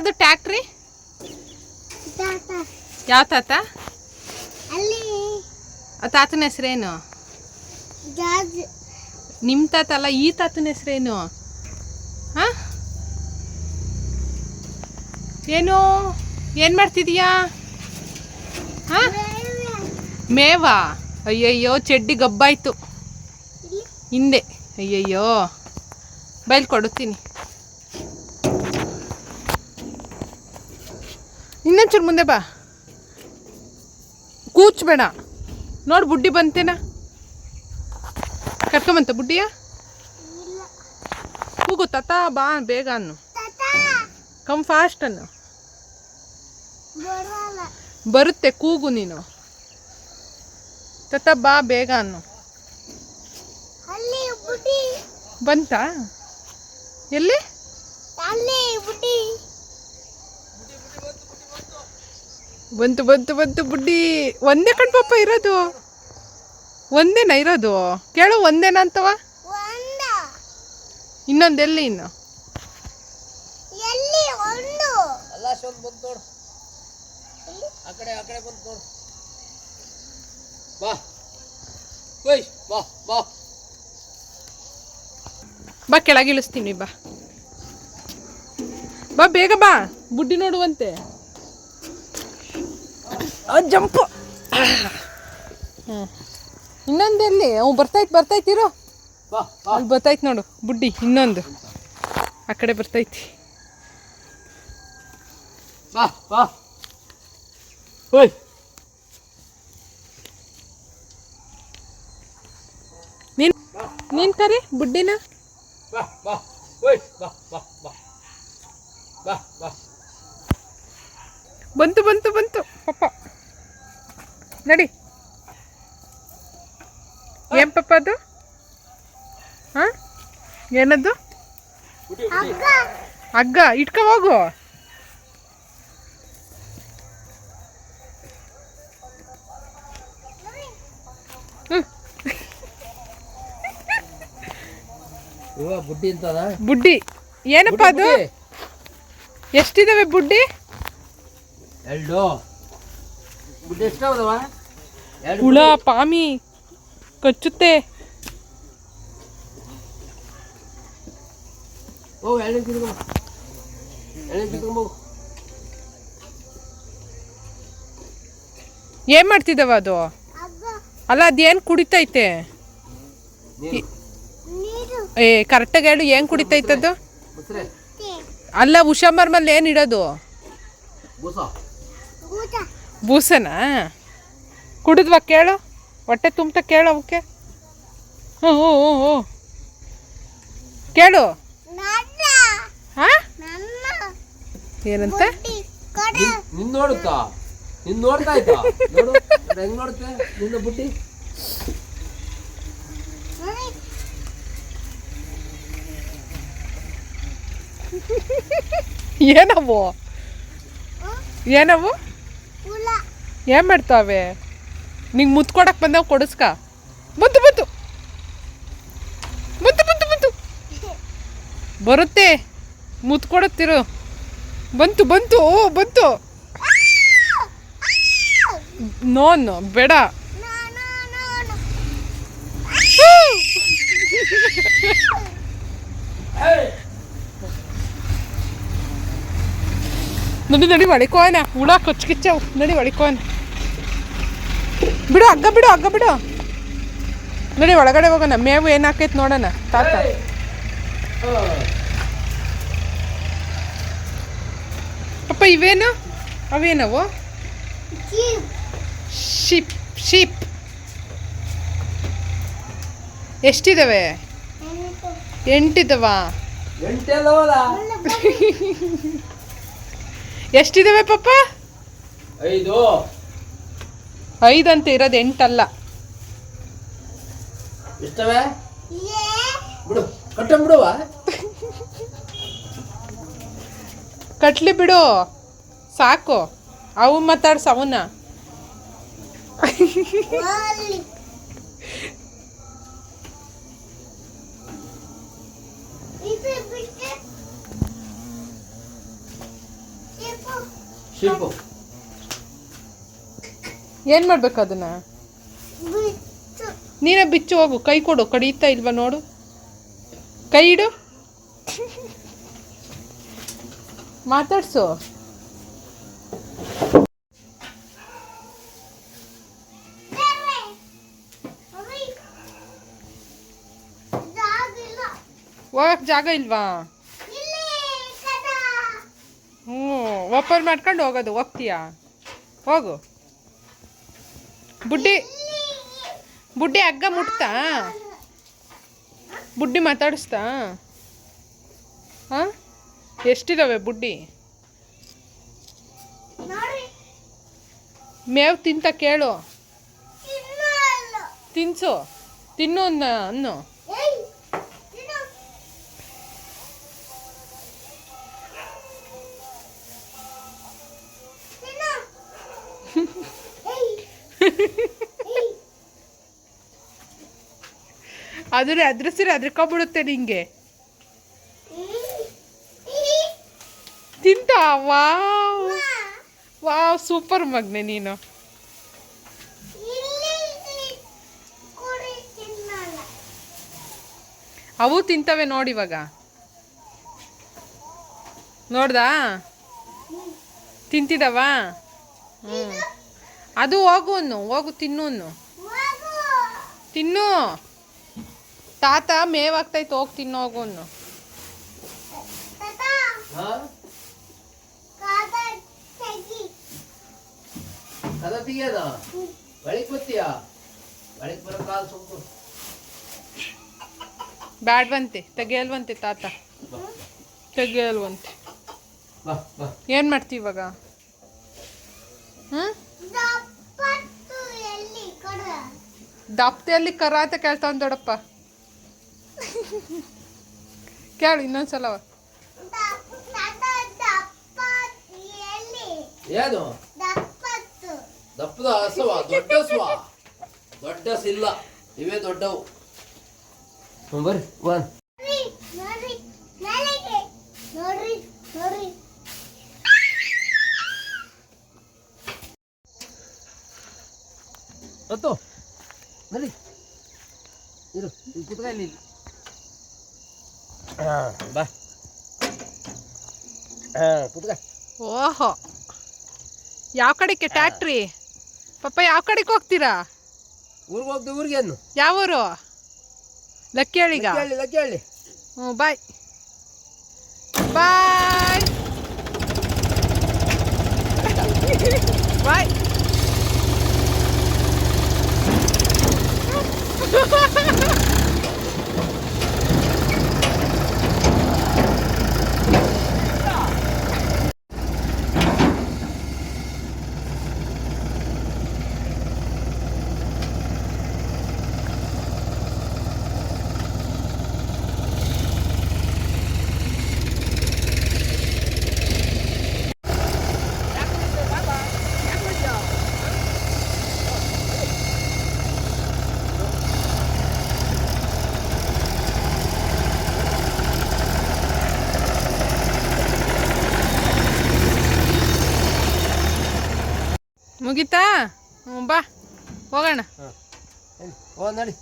ಯಾರ್ದು ಟ್ಯಾಕ್ಟ್ರಿ? ಯಾವ ತಾತ? ಆ ತಾತನ ಹೆಸ್ರೇನು? ನಿಮ್ಮ ತಾತ ಅಲ್ಲ, ಈ ತಾತನ ಹೆಸ್ರೇನು? ಹಾಂ, ಏನು ಏನು ಮಾಡ್ತಿದೀಯಾ? ಹಾಂ, ಮೇವಾ? ಅಯ್ಯಯ್ಯೋ, ಚಡ್ಡಿ ಗಬ್ಬಾಯ್ತು ಹಿಂದೆ. ಅಯ್ಯಯ್ಯೋ, ಬೈಲ್ ಕೊಡುತ್ತೀನಿ. ಇನ್ನೊಂಚೂರು ಮುಂದೆ ಬಾ, ಕೂಚ್ಬೇಡ. ನೋಡು ಬುಡ್ಡಿ ಬಂತೇನ, ಕರ್ಕೊಂಬಂತ ಬುಡ್ಡಿಯ. ಕೂಗು ತಾತ ಬಾ ಬೇಗ ಅನ್ನು, ಕಮ್ ಫಾಸ್ಟ್ ಅನ್ನು. ಬರುತ್ತೆ, ಕೂಗು ನೀನು. ತಾತ ಬಾ ಬೇಗ ಅನ್ನು. ಬಂತಾ? ಎಲ್ಲಿ? ಬಂತು ಬಂತು ಬಂತು ಬುಡ್ಡಿ. ಒಂದೇ ಕಣ್ ಪಾಪ ಇರೋದು, ಒಂದೇನ ಇರೋದು? ಕೇಳು, ಒಂದೇನ ಅಂತವ? ಇನ್ನೊಂದೆಲ್ಲಿ? ಇನ್ನು ಬಾ, ಕೆಳಗೆ ಇಳಿಸ್ತೀನಿ. ಬಾ ಬಾ ಬೇಗ ಬಾ, ಬುಡ್ಡಿ ನೋಡುವಂತೆ. ಜಂಪು. ಇನ್ನೊಂದೆಲ್ಲಿ? ಅವು ಬರ್ತೈತಿರೋ, ಅಲ್ಲಿ ಬರ್ತೈತಿ ನೋಡು ಬುಡ್ಡಿ. ಇನ್ನೊಂದು ಆ ಕಡೆ ಬರ್ತೈತಿ. ನೀನ್ ಕರಿ ಬುಡ್ಡಿನ. ಬಂತು ಬಂತು ಬಂತು ಪಪ್ಪ, ನಡಿ. ಏನ್ ಪಪ್ಪ ಅದು? ಹಾಂ, ಏನದು? ಹಗ್ಗ ಇಟ್ಕೊ ಹೋಗು. ಬುಡ್ಡಿ ಏನಪ್ಪ ಅದು? ಎಷ್ಟಿದಾವೆ ಬುಡ್ಡಿ? ಹುಳ ಪಾಮಿ ಕಚ್ಚುತ್ತೆ. ಏನ್ ಮಾಡ್ತಿದ್ದವ ಅದು? ಅಲ್ಲ, ಅದೇನು ಕುಡಿತೈತೆ? ಕರೆಕ್ಟಾಗಿ ಹೇಳು, ಏನು ಕುಡಿತೈತದು? ಅಲ್ಲ, ಉಷಾಮರ್ ಮೇಲೆ ಏನು ಇಡೋದು? ಬೂಸನಾ? ಕುಡಿದ್ವಾ? ಕೇಳು, ಹೊಟ್ಟೆ ತುಂಬ ಕೇಳು ಅವಕ್ಕೆ. ಹ್ಞೂ ಹ್ಞೂ ಹ್ಞೂ ಹ್ಞೂ ಕೇಳು. ಹಾಂ, ಏನಂತ? ನಿನ್ನ ನೋಡುತ್ತಾ? ನಿನ್ನ ನೋಡ್ತಾ ಇದ್ದ ನೋಡು, ಹೆಂಗ್ ನೋಡುತ್ತೆ ನಿನ್ನ ಬುಟ್ಟಿ. ಏನವು ಏನವು ಏನ್ ಮಾಡ್ತಾವೆ? ನಿಂಗೆ ಮುತ್ತು ಕೊಡಕ್ಕೆ ಬಂದವು, ಕೊಡಿಸ್ಕ. ಬಂತು ಬಂತು ಬಂತು ಬಂತು ಬಂತು ಬರುತ್ತೆ, ಮುತ್ತು ಕೊಡುತ್ತಿರು. ಬಂತು ಬಂತು ಬಂತು. ನೋನು ಬೇಡ. ನಡಿ ನಡಿ ಹೊಡಿಕೋನ, ಹುಳ ಕೊಚ್ಕಿಚ್ಚವು. ನಡಿ ಹೊಡಿಕೋನ. ಬಿಡು, ಹಗ್ಗ ಬಿಡು, ಹಗ್ಗ ಬಿಡು. ನಡಿ ಒಳಗಡೆ ಹೋಗೋಣ, ಮೇವು ಏನು ಹಾಕೈತೆ ನೋಡೋಣ. ತಾತ ಅಪ್ಪ, ಇವೇನು? ಅವೇನವು? ಶೀಪ್. ಶೀಪ್ ಎಷ್ಟಿದಾವೆ? 8 ಇದಾವ. ಎಷ್ಟಿದಾವೆ ಪಾಪ? 5 ಅಂತ ಇರೋದು, 8 ಅಲ್ಲ. ಕಟ್ಲಿ ಬಿಡು, ಸಾಕು. ಅವು ಮಾತಾಡ್ಸ ಅವನ್ನ. ಶಿಲ್ಪು ಏನು ಮಾಡ್ಬೇಕು ಅದನ್ನ ನೀನೇ ಬಿಚ್ಚು ಹೋಗು. ಕೈ ಕೊಡು, ಕಡಿಯುತ್ತಾ ಇಲ್ವಾ ನೋಡು. ಕೈ ಇಡು, ಮಾತಾಡ್ಸು. ಹೋಗಕ್ಕೆ ಜಾಗ ಇಲ್ವಾ? ಹ್ಞೂ, ಓಪನ್ ಮಾಡ್ಕೊಂಡು ಹೋಗೋದು. ಹೋಗ್ತೀಯಾ? ಹೋಗು. ಬುಡ್ಡಿ ಬುಡ್ಡಿ ಹಗ್ಗ ಮುಟ್ತಾ? ಬುಡ್ಡಿ ಮಾತಾಡಿಸ್ತಾ? ಹಾಂ, ಎಷ್ಟಿದಾವೆ ಬುಡ್ಡಿ? ಮೇವು ತಿಂತ ಕೇಳು. ತಿನ್ಸು, ತಿನ್ನು ಅನ್ನು. ಅದ್ರಸಿರಿ ಅದ್ರಕೊಬಿಡುತ್ತೆ ನಿಂಗೆ. ತಿಂತ? ವಾವ್ ವಾವ್, ಸೂಪರ್ ಮಗ್ನೆ ನೀನು. ಅವು ತಿಂತವೆ ನೋಡಿ ಇವಾಗ. ನೋಡ್ದಾ? ತಿಂತಿದವ? ಹ್ಞೂ, ಅದು ಹೋಗು ಅನ್ನು. ಹೋಗು, ತಿನ್ನು ಅನ್ನು. ತಿನ್ನು. ತಾತ ಮೇವಾಗ್ತೈತೆ, ಹೋಗಿ ತಿನ್ನು, ಹೋಗು ಅನ್ನು. ಕದ ತೆಗಿಯೋದ? ಬಳಿಕ್ ಬರ್ತೀಯಾ? ಬಳಿಕ್ ಬರೋ ಕಾಲು ಸೊಪ್ಪು ಬ್ಯಾಡ್ವಂತೆ, ತೆಗಿಯಲ್ವಂತೆ ತಾತ. ತೆಗಿಯಲ್ವಂತೆ. ಏನು ಮಾಡ್ತೀವಿ ಇವಾಗ? ಹ್ಞೂ, ದಪ್ತಿಯಲ್ಲಿ ಕರ ಅಂತ ಕೇಳ್ತಾವ್ ದೊಡ್ಡಪ್ಪ. ಕೇಳು ಇನ್ನೊಂದ್ಸಲ. ಏನು ದಪ್ಪದ ಹಸವ? ದೊಡ್ಡ ಹಸುವ? ದೊಡ್ಡ ಹಸಿಲ್ಲ, ಇವೇ ದೊಡ್ಡವು. ಬರ್ರಿ ಒನ್. ಹೊತ್ತು ನಡಿ, ಇರು, ಕುತ್ಕ ಇಲ್ಲಿ. ಬಾ, ಕುತ್ಕ. ಓಹೋ, ಯಾವ ಕಡೆಗೆ ಟ್ಯಾಕ್ಟ್ರಿ? ಪಪ್ಪ ಯಾವ ಕಡೆಗೆ ಹೋಗ್ತೀರಾ? ಊರಿಗೆ ಹೋಗ್ತೀವಿ. ಊರಿಗೆ ಅನ್ನು. ಯಾವ ಊರು? ಲಕ್ಕಿಹಳ್ಳಿಗ? ಲಕ್ಕಿಹಳ್ಳಿ. ಹ್ಞೂ, ಬಾಯ್ ಬಾಯ್ ಬಾಯ್. ಮುಗೀತಾ? ಹ್ಞೂ, ಬಾ ಹೋಗೋಣ. ನಡಿ.